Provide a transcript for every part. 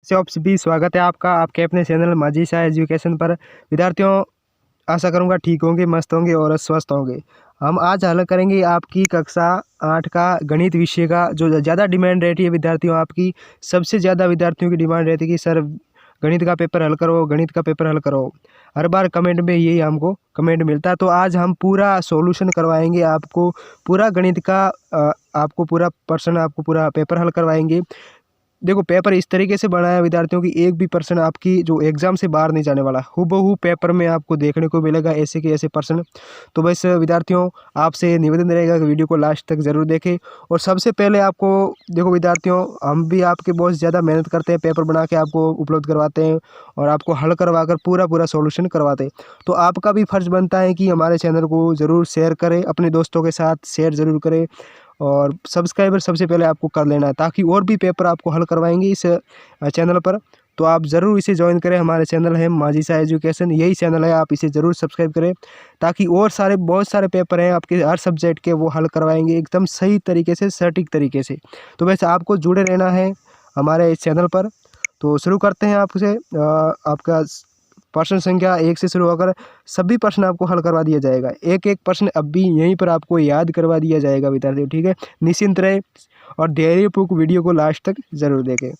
से आप सभी स्वागत है आपका आपके अपने चैनल माझी शाह एजुकेशन पर। विद्यार्थियों, आशा करूंगा ठीक होंगे, मस्त होंगे और स्वस्थ होंगे। हम आज हल करेंगे आपकी कक्षा 8 का गणित विषय का जो ज़्यादा डिमांड रहती है विद्यार्थियों आपकी। सबसे ज़्यादा विद्यार्थियों की डिमांड रहती है कि सर गणित का पेपर हल करो, गणित का पेपर हल करो। हर बार कमेंट में यही हमको कमेंट मिलता है। तो आज हम पूरा सॉल्यूशन करवाएंगे आपको, पूरा गणित का आपको पूरा पर्सन आपको पूरा पेपर हल करवाएंगे। देखो, पेपर इस तरीके से बनाया विद्यार्थियों की एक भी पर्सन आपकी जो एग्जाम से बाहर नहीं जाने वाला, हूबहू पेपर में आपको देखने को मिलेगा ऐसे के ऐसे पर्सन। तो बस विद्यार्थियों, आपसे निवेदन रहेगा कि वीडियो को लास्ट तक ज़रूर देखें। और सबसे पहले आपको देखो विद्यार्थियों, हम भी आपके बहुत ज़्यादा मेहनत करते हैं, पेपर बना के आपको उपलब्ध करवाते हैं और आपको हल करवा कर पूरा पूरा सॉल्यूशन करवाते हैं। तो आपका भी फर्ज बनता है कि हमारे चैनल को ज़रूर शेयर करें, अपने दोस्तों के साथ शेयर ज़रूर करें और सब्सक्राइबर सबसे पहले आपको कर लेना है, ताकि और भी पेपर आपको हल करवाएंगे इस चैनल पर। तो आप ज़रूर इसे ज्वाइन करें। हमारे चैनल है माझी शाह एजुकेशन, यही चैनल है, आप इसे ज़रूर सब्सक्राइब करें, ताकि और सारे बहुत सारे पेपर हैं आपके हर सब्जेक्ट के, वो हल करवाएंगे एकदम सही तरीके से, सटीक तरीके से। तो वैसे आपको जुड़े रहना है हमारे इस चैनल पर। तो शुरू करते हैं आपसे। आपका प्रश्न संख्या 1 से शुरू होकर सभी प्रश्न आपको हल करवा दिया जाएगा। एक एक प्रश्न अब भी यहीं पर आपको याद करवा दिया जाएगा विद्यार्थियों, ठीक है। निश्चिंत रहे और धैर्यपूर्वक वीडियो को लास्ट तक जरूर देखें।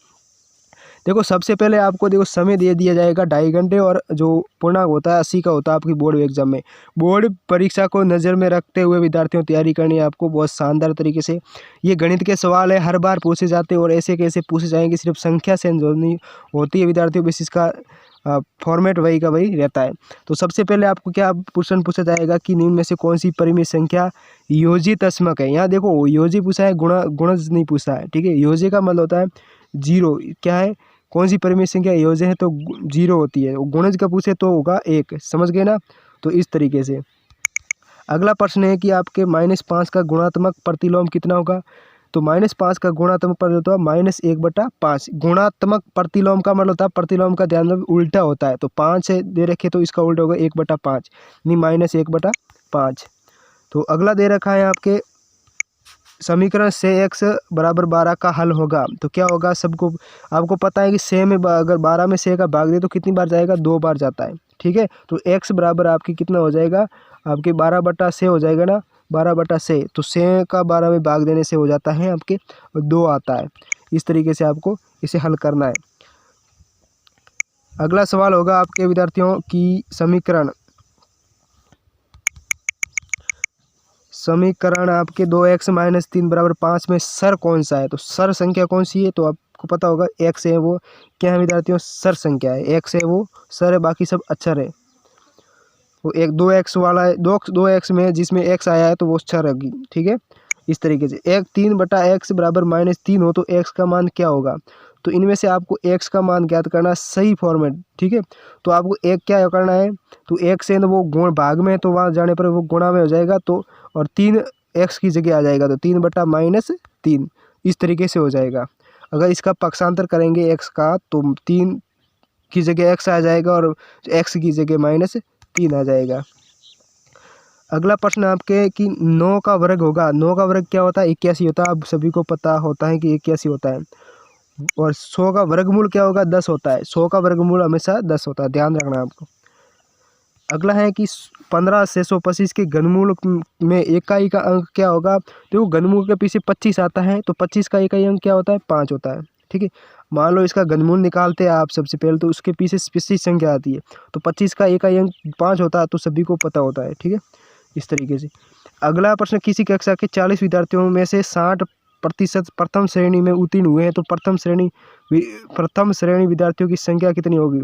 देखो, सबसे पहले आपको देखो समय दे दिया जाएगा 2.5 घंटे, और जो पूर्णांक होता है 80 का होता है आपकी बोर्ड एग्जाम में। बोर्ड परीक्षा को नज़र में रखते हुए विद्यार्थियों तैयारी करनी है आपको बहुत शानदार तरीके से। ये गणित के सवाल है, हर बार पूछे जाते हैं और ऐसे कैसे पूछे जाएंगे, सिर्फ संख्या से जोड़नी होती है विद्यार्थियों, बस इसका फॉर्मेट वही का वही रहता है। तो सबसे पहले आपको क्या प्रश्न पूछा जाएगा कि निम्न में से कौन सी परिमेय संख्या योजित अस्मक है। यहाँ देखो, योजी पूछा है, गुणज नहीं पूछा है, ठीक है। योजी का मतलब होता है जीरो। क्या है, कौन सी परिमेय संख्या योज्य है तो जीरो होती है। गुणज का पूछे तो होगा 1, समझ गए ना। तो इस तरीके से अगला प्रश्न है कि आपके -5 का गुणात्मक प्रतिलोम कितना होगा। तो -5 का गुणात्मक प्रतिलोम होता है -1/5। गुणात्मक प्रतिलोम का मतलब होता है, प्रतिलोम का ध्यान रखो उल्टा होता है। तो 5 से दे रखे तो इसका उल्टा होगा 1/5, नहीं -1/5। तो अगला दे रखा है आपके समीकरण से x बराबर 12 का हल होगा। तो क्या होगा, सबको आपको पता है कि से में अगर 12 में से का भाग दे तो कितनी बार जाएगा, 2 बार जाता है, ठीक है। तो x बराबर आपकी कितना हो जाएगा, आपके 12/से हो जाएगा ना, 12/से। तो से का 12 में भाग देने से हो जाता है आपके 2 आता है। इस तरीके से आपको इसे हल करना है। अगला सवाल होगा आपके विद्यार्थियों की समीकरण आपके 2x - 3 = 5 में सर कौन सा है। तो सर संख्या कौन सी है, तो आपको पता होगा x है, वो क्या है विद्यार्थियों, सर संख्या है। x है वो सर है, बाकी सब अक्षर है। वो एक 2x वाला है, 2x में जिसमें x आया है तो वो सर होगी, ठीक है। इस तरीके से 3/x = -3 हो तो x का मान क्या होगा। तो इनमें से आपको x का मान ज्ञात करना सही फॉर्मेट, ठीक है। तो आपको एक क्या करना है, तो x से वो गुण भाग में, तो वहाँ जाने पर वो गुणा में हो जाएगा, तो और 3 x की जगह आ जाएगा, तो 3/-3 इस तरीके से हो जाएगा। अगर इसका पक्षांतर करेंगे x का, तो 3 की जगह x आ जाएगा और x की जगह -3 आ जाएगा। अगला प्रश्न आपके कि 9 का वर्ग होगा। 9 का वर्ग क्या होता है, 81 होता है। आप सभी को पता होता है कि 81 होता है। और 100 का वर्गमूल क्या होगा, 10 होता है। 100 का वर्गमूल हमेशा 10 होता है, ध्यान रखना आपको। अगला है कि 15 से 125 के घनमूल में इकाई का अंक क्या होगा। देखो, घनमूल के पीछे 25 आता है, तो 25 का इकाई अंक क्या होता है, 5 होता है, ठीक है। मान लो इसका घनमूल निकालते हैं आप सबसे पहले, तो उसके पीछे स्पेसिफिक संख्या आती है, तो 25 का इकाई अंक 5 होता है, तो सभी को पता होता है, ठीक है। इस तरीके से अगला प्रश्न, किसी कक्षा के 40 विद्यार्थियों में से 60% प्रथम श्रेणी में उत्तीर्ण हुए हैं, तो प्रथम श्रेणी विद्यार्थियों की संख्या कितनी होगी,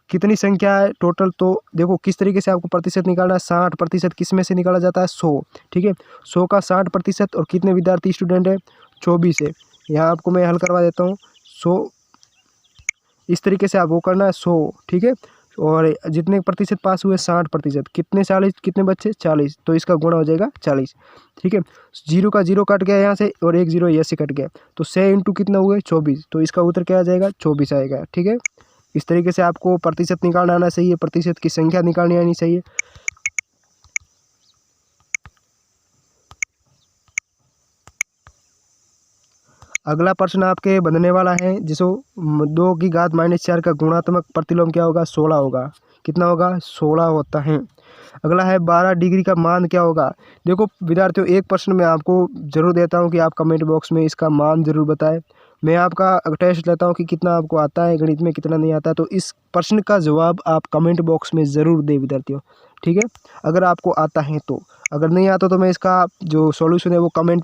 कितनी संख्या है टोटल। तो देखो किस तरीके से आपको प्रतिशत निकालना है। 60% किस में से निकाला जाता है, 100, ठीक है। 100 का 60% और कितने विद्यार्थी स्टूडेंट है, 24 है। यहाँ आपको मैं हल करवा देता हूँ। 100 इस तरीके से आपको करना है, 100, ठीक है। और जितने प्रतिशत पास हुए 60%, कितने 40, कितने बच्चे 40, तो इसका गुणा हो जाएगा 40, ठीक है। 0 का 0 कट गया यहाँ से और 1 0 यहाँ से कट गया, तो 100 इंटू कितना हुए 24, तो इसका उत्तर क्या आ जाएगा, 24 आएगा, ठीक है। इस तरीके से आपको प्रतिशत निकालना आना चाहिए, प्रतिशत की संख्या निकालनी आनी चाहिए। अगला प्रश्न आपके बनने वाला है जिसको 2 की घात -4 का गुणात्मक प्रतिलोम क्या होगा? 16 होगा। कितना होगा? 16 होता है। अगला है 12 डिग्री का मान क्या होगा? देखो विद्यार्थियों, एक प्रश्न मैं आपको जरूर देता हूँ कि आप कमेंट बॉक्स में इसका मान जरूर बताएं। मैं आपका टेस्ट लेता हूँ कि कितना आपको आता है गणित में, कितना नहीं आता है। तो इस प्रश्न का जवाब आप कमेंट बॉक्स में ज़रूर दें विद्यार्थियों, ठीक है, अगर आपको आता है तो। अगर नहीं आता तो मैं इसका जो सॉल्यूशन है वो कमेंट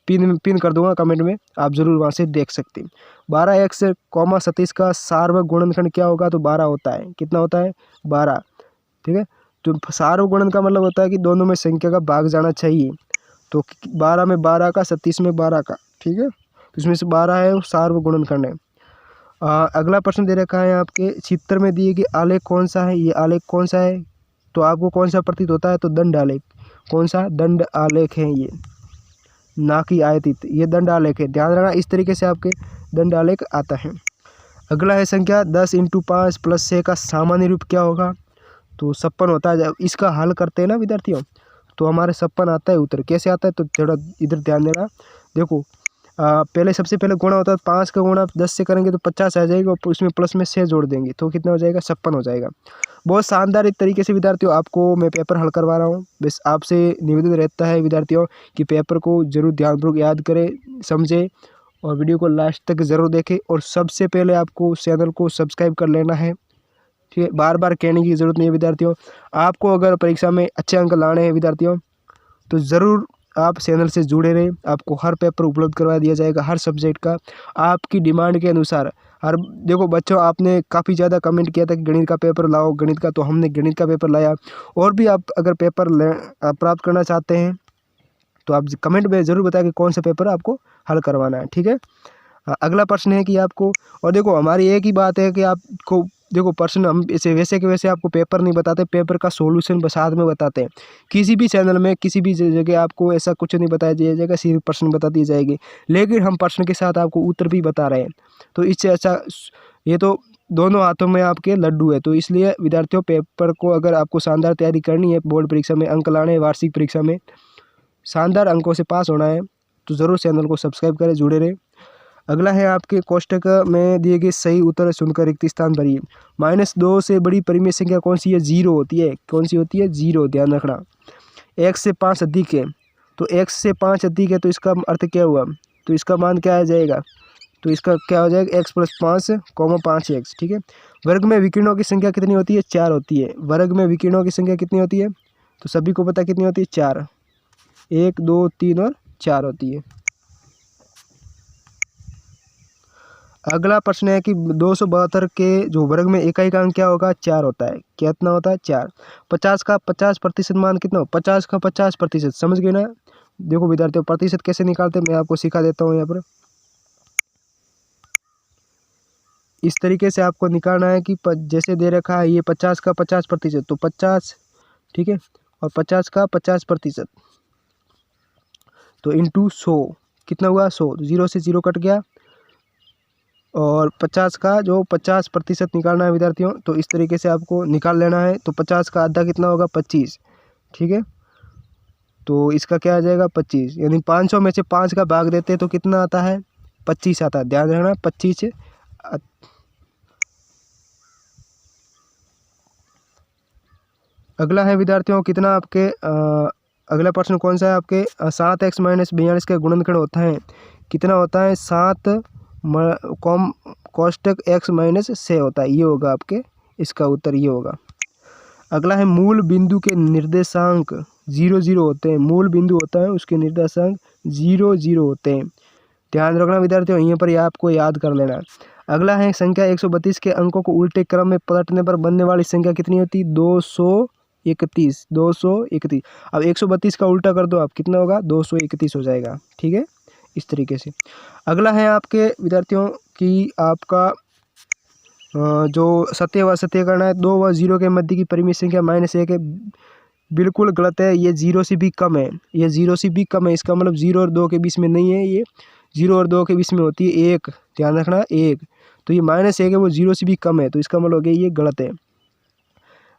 पिन कर दूंगा कमेंट में, आप ज़रूर वहाँ से देख सकते हैं। 12x, 37 का सार्वक गुणनखंड क्या होगा? तो 12 होता है। कितना होता है? 12, ठीक है। तो सार्वक गुणन का मतलब होता है कि दोनों में संख्या का भाग जाना चाहिए। तो 12 में 12 का, 37 में 12 का, ठीक है। तो इसमें से 12 है वो सार्वक गुणनखंड है। अगला प्रश्न दे रखा है आपके चित्र में दिए कि आलेख कौन सा है? ये आलेख कौन सा है? तो आपको कौन सा प्रतीत होता है? तो दंड आलेख। कौन सा? दंड आलेख है ये, ना कि आयतित। ये दंड आलेख है, ध्यान रखना। इस तरीके से आपके दंड आलेख आता है। अगला है संख्या 10 × 5 + 6 का सामान्य रूप क्या होगा? तो 56 होता है। जब इसका हल करते हैं ना विद्यार्थियों, तो हमारे 56 आता है उत्तर। कैसे आता है? तो थोड़ा इधर ध्यान देना। देखो पहले सबसे पहले गुणा होता है, 5 का गुणा 10 से करेंगे तो 50 आ जाएगा, और उसमें प्लस में 6 जोड़ देंगे तो कितना हो जाएगा? 56 हो जाएगा। बहुत शानदार एक तरीके से विद्यार्थियों आपको मैं पेपर हल करवा रहा हूँ। बस आपसे निवेदन रहता है विद्यार्थियों कि पेपर को जरूर ध्यानपूर्वक याद करें, समझें, और वीडियो को लास्ट तक ज़रूर देखें। और सबसे पहले आपको चैनल को सब्सक्राइब कर लेना है, ठीक है। बार बार कहने की ज़रूरत नहीं है विद्यार्थियों। आपको अगर परीक्षा में अच्छे अंक लाने हैं विद्यार्थियों, तो ज़रूर आप चैनल से जुड़े रहें। आपको हर पेपर उपलब्ध करवा दिया जाएगा, हर सब्जेक्ट का, आपकी डिमांड के अनुसार। हर देखो बच्चों, आपने काफ़ी ज़्यादा कमेंट किया था कि गणित का पेपर लाओ, गणित का, तो हमने गणित का पेपर लाया। और भी आप अगर पेपर प्राप्त करना चाहते हैं तो आप कमेंट में ज़रूर बताएं कि कौन सा पेपर आपको हल करवाना है, ठीक है। अगला प्रश्न है कि आपको, और देखो हमारी एक ही बात है कि आपको, देखो प्रश्न हम इसे वैसे के वैसे आपको पेपर नहीं बताते, पेपर का सॉल्यूशन साथ में बताते हैं। किसी भी चैनल में, किसी भी जगह आपको ऐसा कुछ नहीं बताया जाएगा, सिर्फ प्रश्न बता दिए जाएंगे, लेकिन हम प्रश्न के साथ आपको उत्तर भी बता रहे हैं। तो इससे अच्छा, ये तो दोनों हाथों में आपके लड्डू है। तो इसलिए विद्यार्थियों, पेपर को अगर आपको शानदार तैयारी करनी है, बोर्ड परीक्षा में अंक लाने हैं, वार्षिक परीक्षा में शानदार अंकों से पास होना है, तो ज़रूर चैनल को सब्सक्राइब करें, जुड़े रहें। अगला है आपके कोष्टक में दिए गए सही उत्तर सुनकर रिक्त स्थान भरिए। -2 से बड़ी परिमेय संख्या कौन सी है? 0 होती है। कौन सी होती है? 0, ध्यान रखना। x से 5 अधिक है, तो x से 5 अधिक है, तो इसका अर्थ क्या हुआ? तो इसका मान क्या आ जाएगा? तो इसका क्या हो जाएगा? x + 5, 5x, ठीक है। वर्ग में विकिरणों की संख्या कितनी होती है? 4 होती है। वर्ग में विकिरणों की संख्या कितनी होती है? तो सभी को पता कितनी होती है? 4। 1, 2, 3 और 4 होती है। अगला प्रश्न है कि 272 के जो वर्ग में इकाई का अंक क्या होगा? 4 होता है। कितना होता है? 4। 50 का 50% मान कितना हो? 50 का 50%, समझ गए ना? देखो विद्यार्थियों, प्रतिशत कैसे निकालते हैं मैं आपको सिखा देता हूँ। यहाँ पर इस तरीके से आपको निकालना है कि जैसे दे रखा है ये 50 का 50%, तो 50, ठीक है, और 50 का 50%, तो इंटू 100 कितना हुआ? 100। 0 से 0 कट गया, और 50 का जो 50% निकालना है विद्यार्थियों, तो इस तरीके से आपको निकाल लेना है। तो 50 का आधा कितना होगा? 25, ठीक है। तो इसका क्या आ जाएगा? 25, यानी 500 में से 5 का भाग देते हैं तो कितना आता है? 25 आता है, ध्यान रखना 25। अगला है विद्यार्थियों कितना आपके अगला प्रश्न कौन सा है आपके? 7x - 42 का गुणनखंड होता है। कितना होता है? 7 कोष्टक x - 6 होता है। ये होगा आपके, इसका उत्तर ये होगा। अगला है मूल बिंदु के निर्देशांक 0, 0 होते हैं। मूल बिंदु होता है, उसके निर्देशांक 0, 0 होते हैं। ध्यान रखना विद्यार्थियों, यहीं पर आपको याद कर लेना। अगला है संख्या 132 के अंकों को उल्टे क्रम में पलटने पर बनने वाली संख्या कितनी होती है? 231। 231। अब 132 का उल्टा कर दो आप, कितना होगा? 231 हो जाएगा, ठीक है, इस तरीके से। अगला है आपके विद्यार्थियों कि आपका जो सत्य व सत्य करना है, 2 व 0 के मध्य की परिमेय संख्या -1 है। बिल्कुल गलत है, ये 0 से भी कम है। ये 0 से भी कम है, इसका मतलब 0 और 2 के बीच में नहीं है। ये 0 और 2 के बीच में होती है 1, ध्यान रखना 1। तो ये -1 है, वो 0 से भी कम है, तो इसका मतलब हो गया ये गलत है।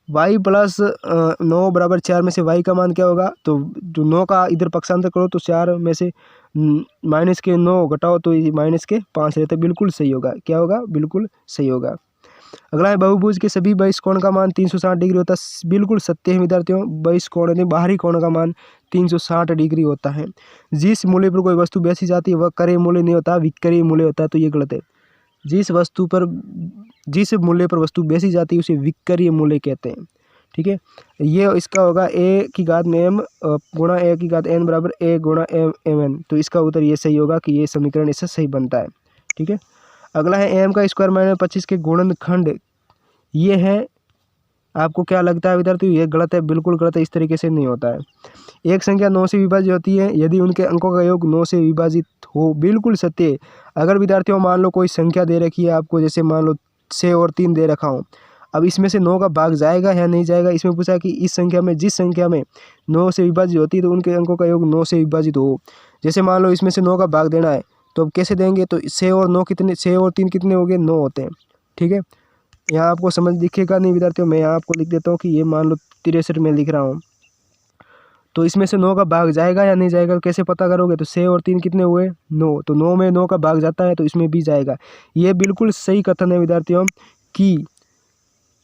y + 9 = 4 में से y का मान क्या होगा? तो जो 9 का इधर पक्षांतर करो तो 4 में से माइनस के 9 घटाओ तो ये माइनस के 5 रहते, बिल्कुल सही होगा। क्या होगा? बिल्कुल सही होगा। अगला है बहुभुज के सभी 22 कोण का मान 360 डिग्री होता है। बिल्कुल सत्य है विद्यार्थियों, 22 कोण यानी बाहरी कोण का मान 360 डिग्री होता है। जिस मूल्य पर कोई वस्तु बेची जाती है वह क्रय मूल्य नहीं होता, विक्रय मूल्य होता है, तो ये गलत है। जिस मूल्य पर वस्तु बेची जाती है उसे विक्रय मूल्य कहते हैं। ठीक है, ये इसका होगा a की घात में m गुणा a की घात n बराबर a गुणा mn। तो इसका उत्तर ये सही होगा कि ये समीकरण इससे सही बनता है। ठीक है, अगला है m का स्क्वायर माइनस 25 के गुणनखंड। ये है, आपको क्या लगता है विद्यार्थियों? ये गलत है, बिल्कुल गलत है, इस तरीके से नहीं होता है। एक संख्या 9 से विभाजित होती है यदि उनके अंकों का योग 9 से विभाजित हो, बिल्कुल सत्य है। अगर विद्यार्थियों मान लो कोई संख्या दे रखी है आपको, जैसे मान लो 6 और 3 दे रखा हूँ, अब इसमें से 9 का भाग जाएगा या नहीं जाएगा, इसमें पूछा कि इस संख्या में जिस संख्या में 9 से विभाजित होती है तो उनके अंकों का योग 9 से विभाजित हो। जैसे मान लो इसमें से 9 का भाग देना है, तो अब कैसे देंगे? तो 6 और 9 कितने, 6 और 3 कितने हो गए? 9 होते हैं। ठीक है, यहाँ आपको समझ दिखेगा नहीं विद्यार्थियों, मैं यहाँ आपको लिख देता हूँ कि ये मान लो 63 में लिख रहा हूँ, तो इसमें से 9 का भाग जाएगा या नहीं जाएगा, कैसे पता करोगे? तो 6 और 3 कितने हुए? 9, तो 9 में 9 का भाग जाता है तो इसमें भी जाएगा। ये बिल्कुल सही कथन है विद्यार्थियों कि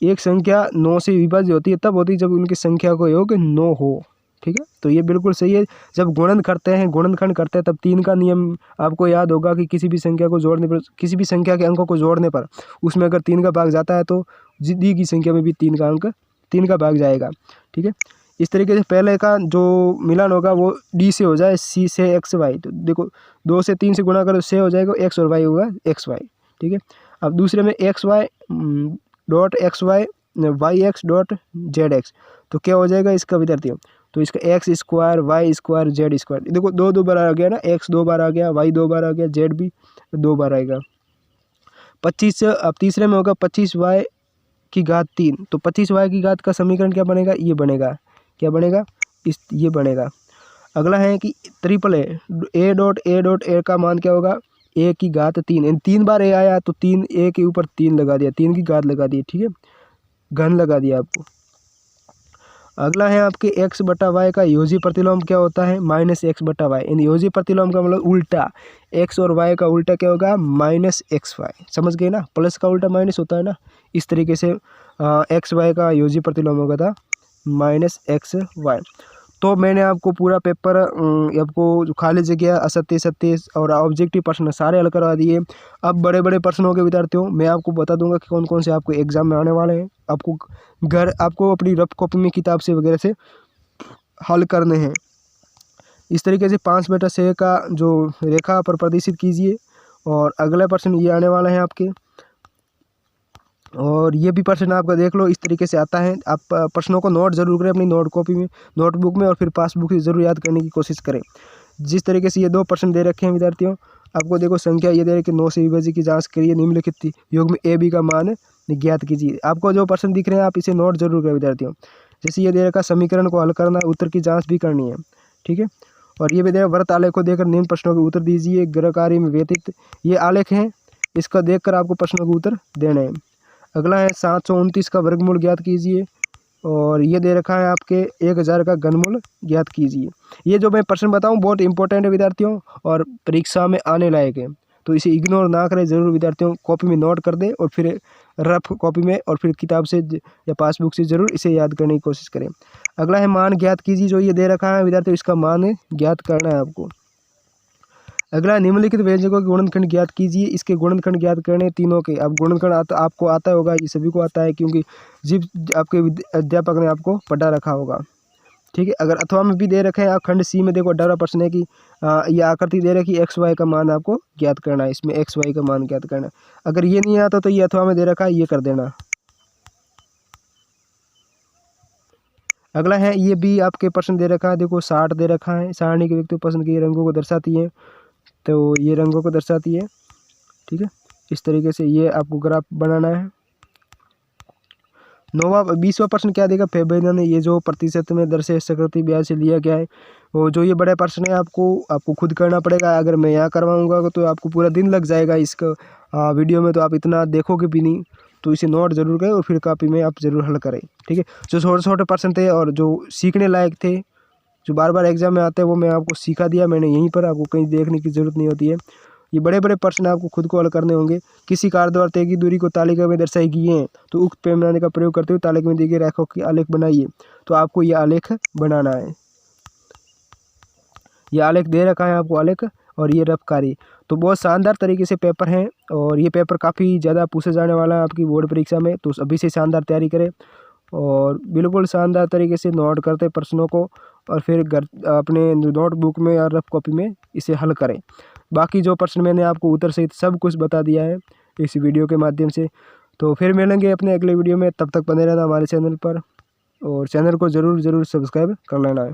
एक संख्या 9 से विभाजित होती है तब होती है जब उनकी संख्या को योग 9 हो। ठीक है, तो ये बिल्कुल सही है। जब गुणन करते हैं, गुणनखंड करते हैं, तब 3 का नियम आपको याद होगा कि किसी भी संख्या को जोड़ने पर, किसी भी संख्या के अंकों को जोड़ने पर उसमें अगर 3 का भाग जाता है तो दी की संख्या में भी 3 का भाग जाएगा। ठीक है, इस तरीके से पहले का जो मिलान होगा वो डी से हो जाए सी से एक्स वाई। तो देखो 2 से 3 से गुणा करो, से हो जाएगा एक्स और वाई होगा एक्स वाई। ठीक है, अब दूसरे में x y dot x y x dot z x, तो क्या हो जाएगा इसका विद्यार्थियों? तो इसका x square y square z square, देखो 2 बार आ गया ना, एक्स 2 बार आ गया, वाई 2 बार आ गया, जेड भी 2 बार आएगा। 25, अब तीसरे में होगा 25 वाई की घात 3, तो 25 वाई की घात का समीकरण क्या बनेगा? ये बनेगा, क्या बनेगा? ये बनेगा। अगला है कि ट्रिपल ए डॉट ए का मान क्या होगा? ए की घात 3, 3 बार ए आया तो 3 ए के ऊपर 3 लगा दिया, 3 की घात लगा दी। ठीक है, घन लगा दिया आपको। अगला है आपके एक्स बटा वाई का योजी प्रतिलोम क्या होता है? माइनस एक्स बटा वाई। इन योजी प्रतिलोम का मतलब उल्टा, एक्स और वाई का उल्टा क्या होगा? Minus x y. समझ गए ना, प्लस का उल्टा माइनस होता है ना, इस तरीके से एक्स वाई का योजी प्रतिलोम होगा था माइनस एक्स वाई। तो मैंने आपको पूरा पेपर आपको जो खाली जगह, असत्य सत्य और ऑब्जेक्टिव प्रश्न सारे हल करवा दिए। अब बड़े बड़े प्रश्नों के विद्यार्थियों मैं आपको बता दूंगा कि कौन कौन से आपको एग्जाम में आने वाले हैं। आपको अपनी रफ कॉपी में किताब से वगैरह से हल करने हैं। इस तरीके से 5/6 का जो रेखा पर प्रदर्शित कीजिए। और अगला प्रश्न ये आने वाला है आपके, और ये भी प्रश्न आपका देख लो, इस तरीके से आता है। आप प्रश्नों को नोट जरूर करें अपनी नोटबुक में, और फिर पासबुक से जरूर याद करने की कोशिश करें। जिस तरीके से ये 2 प्रश्न दे रखे हैं विद्यार्थियों, आपको देखो संख्या ये दे रखी 9 से विभाजित की जांच करिए, निम्नलिखित योग में ए बी का मान ज्ञात कीजिए। आपको जो प्रश्न दिख रहे हैं आप इसे नोट जरूर करें विद्यार्थियों। जैसे ये दे रखा समीकरण को हल करना, उत्तर की जाँच भी करनी है। ठीक है, और ये भी दे व्रत आलेख को देखकर निम्न प्रश्नों के उत्तर दीजिए। ग्रह कार्य में व्यतीत ये आलेख है, इसका देखकर आपको प्रश्नों के उत्तर देने हैं। अगला है 729 का वर्गमूल ज्ञात कीजिए, और ये दे रखा है आपके 1000 का घनमूल ज्ञात कीजिए। ये जो मैं प्रश्न बताऊं बहुत इंपॉर्टेंट है विद्यार्थियों, और परीक्षा में आने लायक है, तो इसे इग्नोर ना करें, ज़रूर विद्यार्थियों कॉपी में नोट कर दें, और फिर रफ कॉपी में और फिर किताब से या पासबुक से ज़रूर इसे याद करने की कोशिश करें। अगला है मान ज्ञात कीजिए, जो ये दे रखा है विद्यार्थियों इसका मान ज्ञात करना है आपको। अगला निम्नलिखित व्यंजकों के गुणनखंड ज्ञात कीजिए। इसके गुणनखंड ज्ञात करने तीनों के। अब गुणनखंड आपको आता होगा, ये सभी को आता है क्योंकि आपके अध्यापक ने आपको पढ़ा रखा होगा। ठीक है, अगर अथवा में भी दे रखे हैं आप, खंड सी में देखो 18 प्रश्न है कि ये आकृति दे रखी एक्स वाई का मान आपको ज्ञात करना है, इसमें एक्स वाई का मान ज्ञात करना है। अगर ये नहीं आता तो ये अथवा में दे रखा है, ये कर देना। अगला है ये भी आपके प्रश्न दे रखा है, देखो 60 दे रखा है। सारणी के व्यक्ति पसंद के रंगों को दर्शाती है, तो ये रंगों को दर्शाती है। ठीक है, इस तरीके से ये आपको ग्राफ बनाना है। 20वां प्रश्न क्या देगा? फेबेना ने ये जो प्रतिशत में दर से सकृति ब्याज से लिया गया है, वो जो ये बड़ा प्रश्न है आपको खुद करना पड़ेगा। अगर मैं यहाँ करवाऊँगा तो आपको पूरा दिन लग जाएगा इसका वीडियो में, तो आप इतना देखोगे भी नहीं। तो इसे नोट जरूर करें और फिर कॉपी में आप जरूर हल करें। ठीक है, जो छोटे छोटे प्रश्न थे और जो सीखने लायक थे जो बार बार एग्जाम में आते हैं वो मैं आपको सिखा दिया मैंने यहीं पर, आपको कहीं देखने की ज़रूरत नहीं होती है। ये बड़े बड़े प्रश्न आपको खुद को हल करने होंगे। किसी कार्य द्वारा तय की दूरी को तालिका में दर्शाई गई है तो उक्त पैमाने का प्रयोग करते हुए तालिका में दी गई रेखाओं की आलेख बनाइए। तो आपको ये आलेख बनाना है। ये आलेख दे रखा है आपको आलेख, और ये रफ कार्य। तो बहुत शानदार तरीके से पेपर हैं, और ये पेपर काफ़ी ज़्यादा पूछे जाने वाला है आपकी बोर्ड परीक्षा में। तो अभी से शानदार तैयारी करें और बिल्कुल शानदार तरीके से नोट करते प्रश्नों को, और फिर घर अपने नोटबुक में या रफ कॉपी में इसे हल करें। बाकी जो प्रश्न मैंने आपको उत्तर सहित सब कुछ बता दिया है इस वीडियो के माध्यम से। तो फिर मिलेंगे अपने अगले वीडियो में, तब तक बने रहना हमारे चैनल पर, और चैनल को ज़रूर सब्सक्राइब कर लेना है।